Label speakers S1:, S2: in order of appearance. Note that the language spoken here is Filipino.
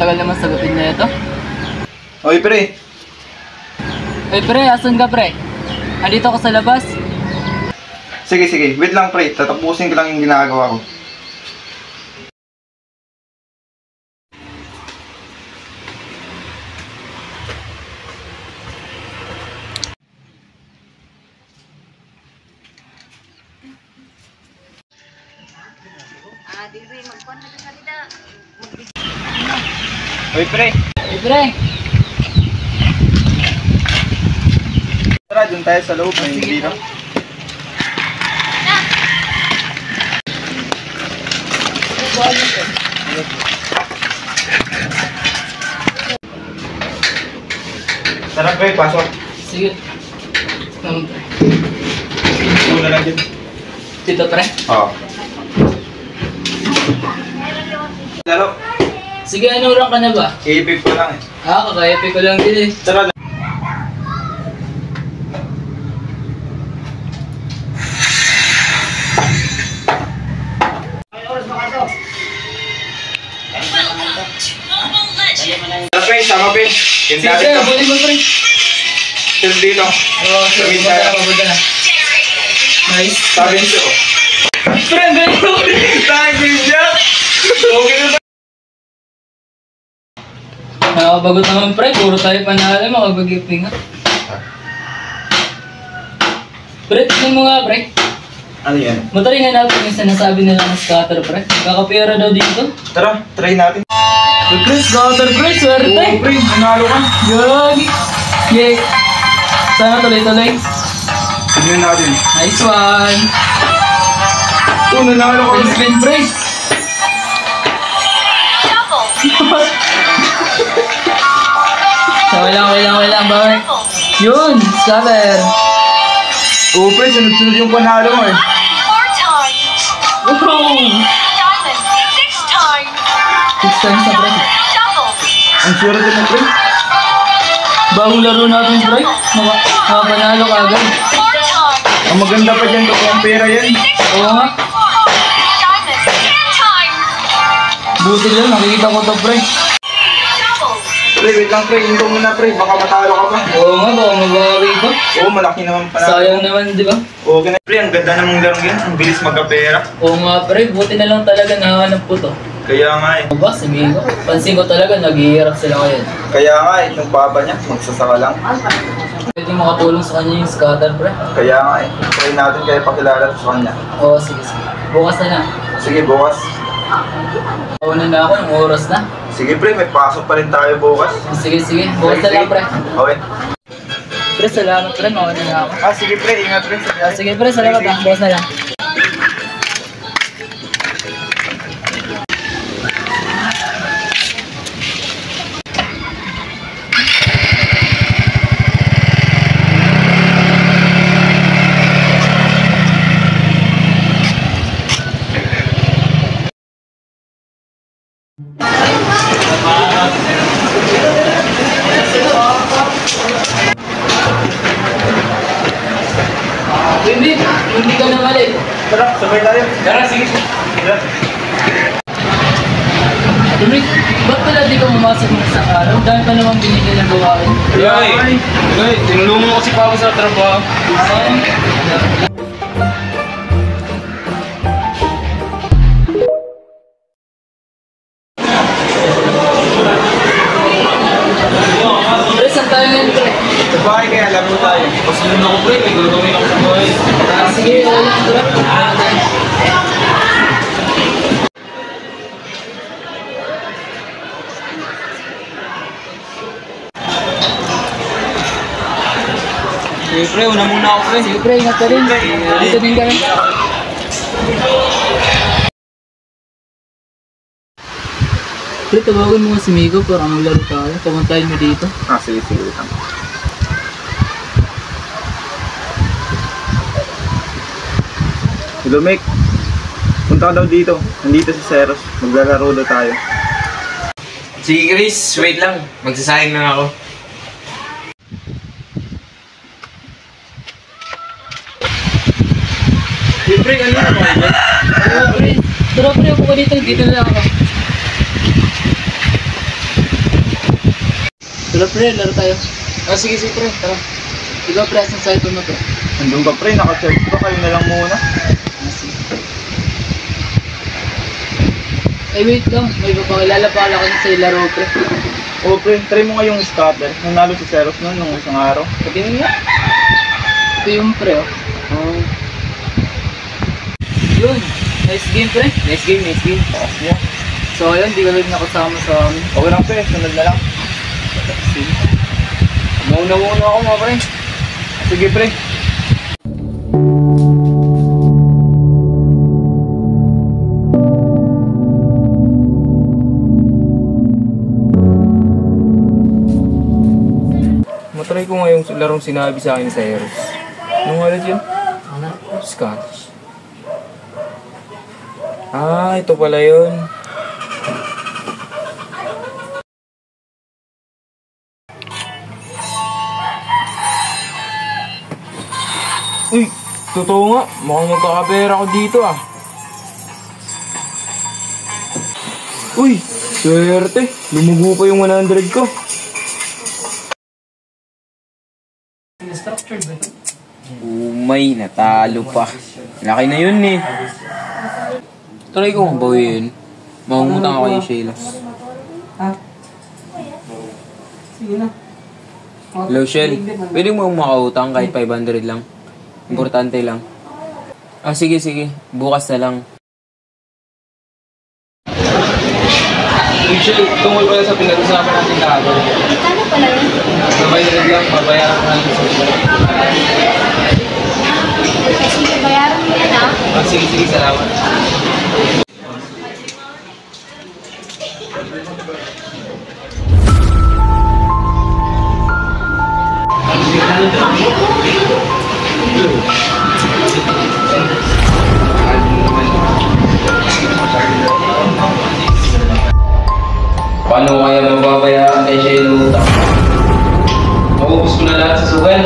S1: tagal naman sagutin niya ito.
S2: Oy, pre.
S1: Ay pre, asan ka pre? Andito ako sa labas.
S2: Sige, sige. Wait lang, pre. Tatapusin ko lang yung ginagawa ko. Oy, pre.
S1: Ay pre,
S2: Tara, dun tayo sa loob. May hindi na. Tara, pre. Pasok.
S1: sige. Pre.
S2: Ito na lang dyan.
S1: Dito pre.
S2: Oo. Lalo.
S1: Sige, anong rank ka na ba?
S2: I-epic ko lang eh.
S1: Kaka-epic ko lang din eh.
S2: Tara. Tara, pre. Sama, pre.
S1: Sige pre, abulin mo pre.
S2: Ito dito.
S1: Oo, sige, papunta na. Nice.
S2: Sabi niyo.
S1: Pre, ang galing mo pre.
S2: Thank you, Jack. Okay na ba?
S1: Nakakabagot naman pre, puro tayo panalo, makapag-gifting ha. Pre, tignan mo nga pre.
S2: Ano yan?
S1: Mataringan natin yung sinasabi nila ng scatter pre. Kakapira daw dito.
S2: Tara, try natin.
S1: Pre, scatter pre, swerte.
S2: Oo, pre. Nanalo ka.
S1: Yagi. Yay. Sana tuloy-tuloy.
S2: Tignan natin.
S1: Nice one.
S2: Oo, nanalo ka.
S1: Nice win pre. Wala, bawal. Yun, scatter.
S2: Oo, pre. Sunod-sunod yung panalo mo eh.
S1: Wow! 6 times na pre.
S2: Ang sure din mo, pre.
S1: Bagong laro natin pre. Makapanalo ka agad.
S2: Ang maganda pa dyan, kung ang pera yan.
S1: Oo nga. Buti lang, nakikita ko to pre.
S2: Pre, wait lang, pre. Hinto mo na, pre. Baka matalo ka pa.
S1: Oo nga, baka mabawi ko.
S2: Oo, malaki naman panalo.
S1: Sayang naman, di ba?
S2: Okay na. Pre, ang ganda namang laro yan. Ang bilis magkapera.
S1: Oo nga pre, buti na lang talaga nahanap ko to.
S2: Kaya nga eh.
S1: Ano ba, sabihin ko? Pansin ko talaga, naghihirap sila ngayon.
S2: Kaya nga eh. Yung papa niya, magsasaka lang.
S1: Pwede makatulong sa kanya yung scatter pre.
S2: Kaya nga eh. Try natin kaya pakilala sa kanya.
S1: Oo, sige. Bukas na lang.
S2: Sige, bukas.
S1: Una na ako, yung oras na.
S2: Sige, pre. May pasok pa rin tayo bukas.
S1: Sige. Bukas na lang pre.
S2: Okay.
S1: Pre, salamat pre, mauna na ako.
S2: Sige, pre. Ingat, pre.
S1: Sige pre, salamat ha. Bukas na lang. Hindi ka na mali.
S2: Tara, sabay tayo.
S1: Tara, sige.
S2: Tara.
S1: Dominic, ba't pala di ka mamasok mo sa araw? Dahil pa naman binigyan ng gawain.
S3: Ay, tinulungan mo kasi pa ako sa trabaho.
S1: Pre, saan tayo ngayon, pre?
S2: Sa bahay kaya alam mo tayo.
S3: Pasunod ako pre, may gagawin ako sa bahay.
S1: Sige, wala.
S3: Sige pre, una muna ako pre.
S1: Sige, pre, ingat ka rin. Dito din ka rin. Pre, tawagan mo nga si Migo para maglaro tayo. Pamantayin mo dito.
S2: Sige. Hello, Mick. Punta ka daw dito. Nandito si Seros. Maglalaro daw tayo.
S3: Sige Chris, wait lang. Magsasayang lang ako.
S1: Pre, ano na ba? Tara pre, ako dito. Dito na lang ako. Wala pre, laro tayo.
S3: Sige, pre. Tara.
S1: Ikaw pre, asan cellphone mo pre?
S2: Nandun ka pre, naka-charge pa, kayo na lang muna.
S1: Sige. Eh wait lang, may papakilala pala ko sa laro pre.
S2: Oo pre, try mo ngayong scatter. Nanalo si Seros noon nung isang araw. Patingin nga.
S1: Ito yung pre oh. Yun, nice game pre.
S3: Nice game.
S2: Yeah.
S1: So ayun, di ka rin nakasama sa amin.
S2: Okay lang pre, sunod na lang.
S1: Sige.
S3: Mauna ako mga pre.
S2: Sige pre.
S3: Matry ko nga yung larong sinabi sa akin ni Cyrus. Anong ulit yun?
S1: Ano?
S3: Scottish. Ito pala yun. Uy! Totoo nga. Mukhang magkakapera ako dito ah. Uy! Swerte! Lumugo pa yung 100 ko.
S1: Structured ba ito?
S3: Umay, natalo pa. Laki na yun eh. Try ko kung bawi yun. Mangungutang ako kay Sheila.
S1: Sige na.
S3: Hello, Shell. Pwede mo makautang kahit 500 lang. Importante lang. Sige. Bukas na lang. Shell, tungkol pala sa pinag-usapan natin kahapon.
S4: Ano pala yun?
S3: Sabay na lang, babayaran ko natin sa iba.
S4: Sige, bayaran mo yan ah.
S3: Sige, salamat. Paano kaya mababayaran kay Shell utang? Maubos ko na lahat sa sugal.